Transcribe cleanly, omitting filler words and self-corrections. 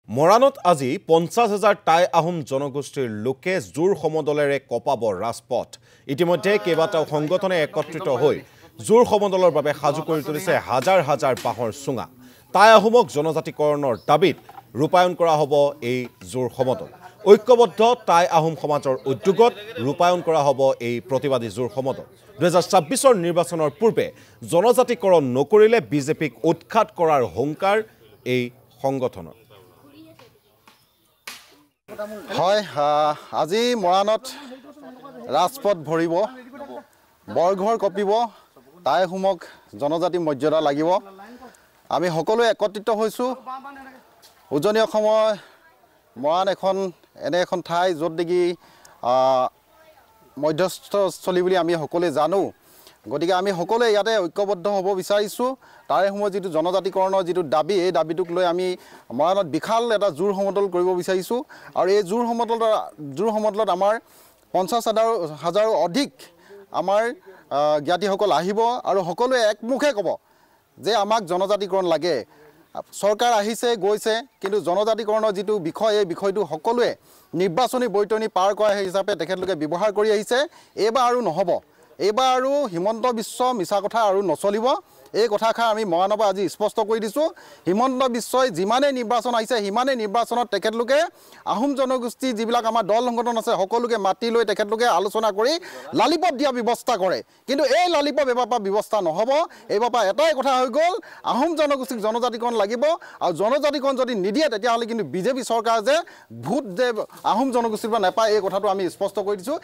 মৰাণত আজি ৫০,০০০ টাই আহোম জনগোষ্ঠীৰ লোকে জোৰ সমদলেৰে কপাব ৰাজপথ। ইতিমধ্যে কেইবাটাও সংগঠনে একত্ৰিত হৈ জোৰ সমদলৰ বাবে সাজু কৰি তুলিছে হাজাৰ হাজাৰ বাঁহৰ চুঙা। টাই আহোমক জনজাতিকৰণৰ দাবীত ৰূপায়ণ কৰা হ'ব এই জোৰ সমদল। ঐক্যবদ্ধ টাই আহোম সমাজৰ উদ্যোগত ৰূপায়ণ কৰা হ'ব এই প্ৰতিবাদী জোৰ সমদল। ২০২৬ৰ নিৰ্বাচনৰ পূৰ্বে জনজাতিকৰণ নকৰিলে বিজেপিক উৎখাত কৰাৰ হুংকাৰ এই সংগঠনৰ। হয়, আজি মৰাণত ৰাজপথ ভৰিব, বৰঘৰ কঁপিব, টাই আহোমক জনজাতি মৰ্যাদা লাগিব। আমি সকলোৱে একত্ৰিত হৈছোঁ। উজনি অসমৰ মৰাণ এনে এখন ঠাই য'ত নেকি মধ্যস্থলী বুলি আমি সকলোৱে জানো। গতিকে আমি সকলোৱে ইয়াতে ঐক্যবদ্ধ হ'ব বিচাৰিছোঁ। টাই আহোমৰ যিটো জনজাতিকৰণৰ যিটো দাবী, এই দাবীটোক লৈ আমি মৰাণত বিশাল এটা জোৰ সমদল কৰিব বিচাৰিছোঁ। আৰু এই জোৰ সমদলত আমাৰ ৫০,০০০ অধিক আমাৰ জ্ঞাতিসকল আহিব আৰু সকলোৱে একমুখে ক'ব যে আমাক জনজাতিকৰণ লাগে। চৰকাৰ আহিছে গৈছে, কিন্তু জনজাতিকৰণৰ যিটো বিষয়, এই বিষয়টো সকলোৱে নিৰ্বাচনী বৈতৰণি পাৰ কৰা হিচাপে তেখেতলোকে ব্যৱহাৰ কৰি আহিছে। এইবাৰ আৰু নহ'ব। এইবাৰ আৰু হিমন্ত বিশ্ব মিছা কথা আৰু নচলিব। এই কথাষাৰ আমি মৰাণৰ পৰা আজি স্পষ্ট কৰি দিছোঁ। হিমন্ত বিশ্বই যিমানেই নিৰ্বাচন আহিছে, সিমানেই নিৰ্বাচনত তেখেতলোকে আহোম জনগোষ্ঠী যিবিলাক আমাৰ দল সংগঠন আছে, সকলোকে মাতি লৈ তেখেতলোকে আলোচনা কৰি লালিপপ দিয়া ব্যৱস্থা কৰে। কিন্তু এই লালিপপ এইবাৰ পৰা ব্যৱস্থা নহ'ব। এইবাৰ পৰা এটাই কথা হৈ গ'ল, আহোম জনগোষ্ঠীক জনজাতিকৰণ লাগিব। আৰু জনজাতিকৰণ যদি নিদিয়ে, তেতিয়াহ'লে কিন্তু বিজেপি চৰকাৰ যে ভোট যে আহোম জনগোষ্ঠীৰ পৰা নাপায়, এই কথাটো আমি স্পষ্ট কৰি দিছোঁ।